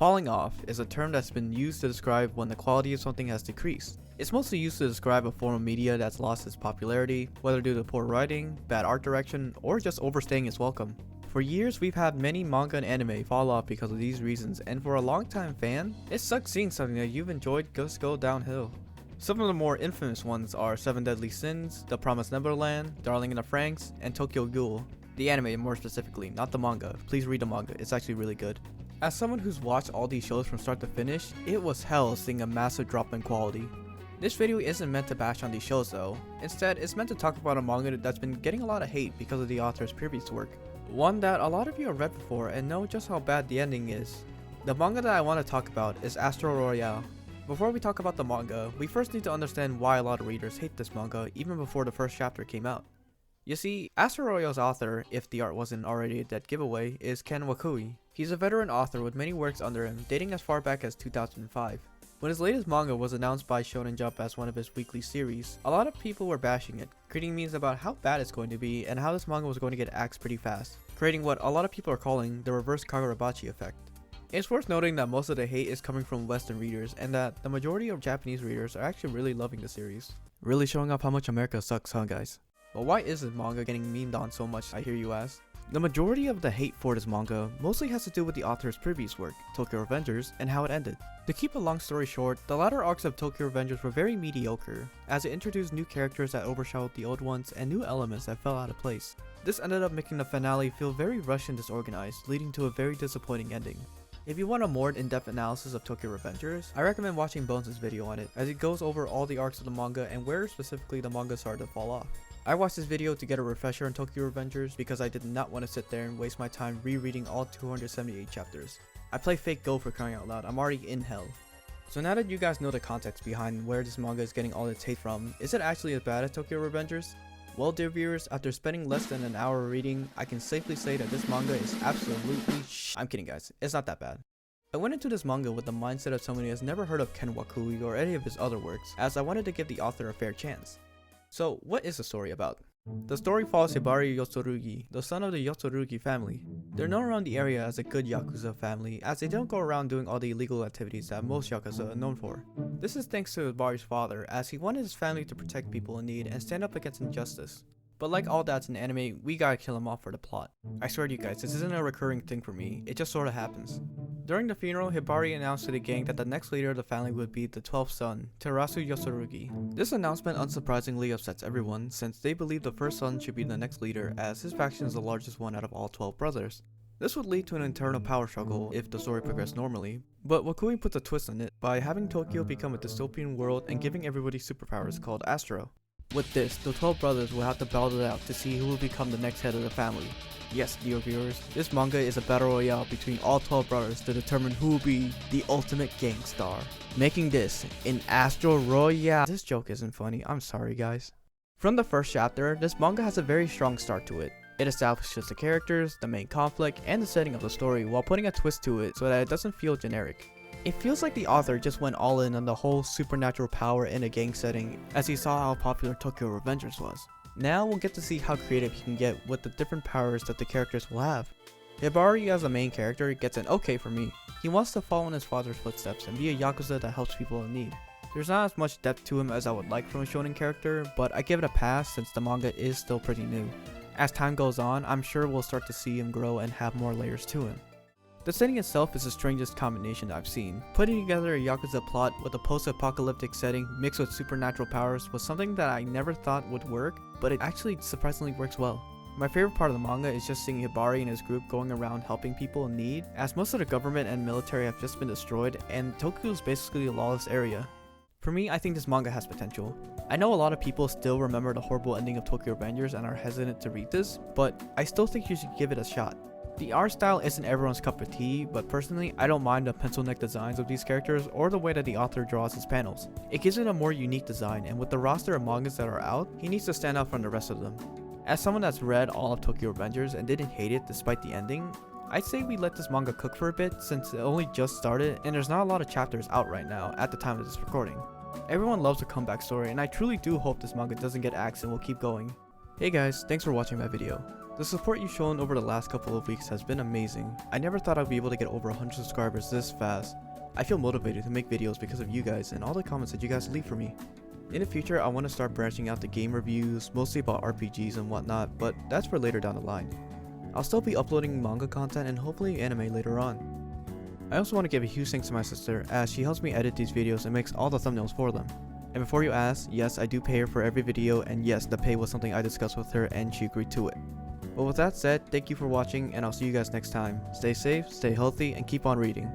Falling off is a term that's been used to describe when the quality of something has decreased. It's mostly used to describe a form of media that's lost its popularity, whether due to poor writing, bad art direction, or just overstaying its welcome. For years, we've had many manga and anime fall off because of these reasons, and for a longtime fan, it sucks seeing something that you've enjoyed just go downhill. Some of the more infamous ones are Seven Deadly Sins, The Promised Neverland, Darling in the Franxx, and Tokyo Ghoul. The anime more specifically, not the manga. Please read the manga, it's actually really good. As someone who's watched all these shows from start to finish, it was hell seeing a massive drop in quality. This video isn't meant to bash on these shows though. Instead, it's meant to talk about a manga that's been getting a lot of hate because of the author's previous work. One that a lot of you have read before and know just how bad the ending is. The manga that I want to talk about is Astro Royale. Before we talk about the manga, we first need to understand why a lot of readers hate this manga even before the first chapter came out. You see, Astro Royale's author, if the art wasn't already a dead giveaway, is Ken Wakui. He's a veteran author with many works under him, dating as far back as 2005. When his latest manga was announced by Shonen Jump as one of his weekly series, a lot of people were bashing it, creating memes about how bad it's going to be and how this manga was going to get axed pretty fast, creating what a lot of people are calling the reverse Kagurabachi effect. It's worth noting that most of the hate is coming from Western readers and that the majority of Japanese readers are actually really loving the series. Really showing off how much America sucks, huh guys? But why is this manga getting memed on so much, I hear you ask? The majority of the hate for this manga mostly has to do with the author's previous work, Tokyo Revengers, and how it ended. To keep a long story short, the latter arcs of Tokyo Revengers were very mediocre, as it introduced new characters that overshadowed the old ones and new elements that fell out of place. This ended up making the finale feel very rushed and disorganized, leading to a very disappointing ending. If you want a more in-depth analysis of Tokyo Revengers, I recommend watching Bones' video on it, as it goes over all the arcs of the manga and where specifically the manga started to fall off. I watched this video to get a refresher on Tokyo Revengers because I did not want to sit there and waste my time rereading all 278 chapters. I play fake Go for crying out loud, I'm already in hell. So now that you guys know the context behind where this manga is getting all its hate from, is it actually as bad as Tokyo Revengers? Well dear viewers, after spending less than an hour reading, I can safely say that this manga is absolutely I'm kidding guys, it's not that bad. I went into this manga with the mindset of someone who has never heard of Ken Wakui or any of his other works, as I wanted to give the author a fair chance. So, what is the story about? The story follows Hibari Yotsurugi, the son of the Yotsurugi family. They're known around the area as a good Yakuza family, as they don't go around doing all the illegal activities that most Yakuza are known for. This is thanks to Hibari's father, as he wanted his family to protect people in need and stand up against injustice. But like all dads in anime, we gotta kill him off for the plot. I swear to you guys, this isn't a recurring thing for me, it just sorta happens. During the funeral, Hibari announced to the gang that the next leader of the family would be the 12th son, Terasu Yotsurugi. This announcement unsurprisingly upsets everyone, since they believe the first son should be the next leader, as his faction is the largest one out of all 12 brothers. This would lead to an internal power struggle if the story progressed normally, but Wakui puts a twist on it by having Tokyo become a dystopian world and giving everybody superpowers called Astro. With this, the 12 brothers will have to battle it out to see who will become the next head of the family. Yes, dear viewers, this manga is a battle royale between all 12 brothers to determine who will be the ultimate gangstar, making this an Astro Royale. This joke isn't funny, I'm sorry guys. From the first chapter, this manga has a very strong start to it. It establishes the characters, the main conflict, and the setting of the story while putting a twist to it so that it doesn't feel generic. It feels like the author just went all in on the whole supernatural power in a gang setting, as he saw how popular Tokyo Revengers was. Now we'll get to see how creative he can get with the different powers that the characters will have. Hibari as the main character gets an okay for me. He wants to follow in his father's footsteps and be a Yakuza that helps people in need. There's not as much depth to him as I would like from a shonen character, but I give it a pass since the manga is still pretty new. As time goes on, I'm sure we'll start to see him grow and have more layers to him. The setting itself is the strangest combination I've seen. Putting together a Yakuza plot with a post-apocalyptic setting mixed with supernatural powers was something that I never thought would work, but it actually surprisingly works well. My favorite part of the manga is just seeing Hibari and his group going around helping people in need, as most of the government and military have just been destroyed and Tokyo is basically a lawless area. For me, I think this manga has potential. I know a lot of people still remember the horrible ending of Tokyo Revengers and are hesitant to read this, but I still think you should give it a shot. The art style isn't everyone's cup of tea, but personally, I don't mind the pencil neck designs of these characters or the way that the author draws his panels. It gives it a more unique design, and with the roster of mangas that are out, he needs to stand out from the rest of them. As someone that's read all of Tokyo Revengers and didn't hate it despite the ending, I'd say we let this manga cook for a bit since it only just started and there's not a lot of chapters out right now at the time of this recording. Everyone loves a comeback story, and I truly do hope this manga doesn't get axed and will keep going. Hey guys, thanks for watching my video. The support you've shown over the last couple of weeks has been amazing. I never thought I'd be able to get over 100 subscribers this fast. I feel motivated to make videos because of you guys and all the comments that you guys leave for me. In the future, I want to start branching out to game reviews, mostly about RPGs and whatnot, but that's for later down the line. I'll still be uploading manga content and hopefully anime later on. I also want to give a huge thanks to my sister, as she helps me edit these videos and makes all the thumbnails for them. And before you ask, yes, I do pay her for every video, and yes, the pay was something I discussed with her and she agreed to it. But with that said, thank you for watching and I'll see you guys next time. Stay safe, stay healthy, and keep on reading.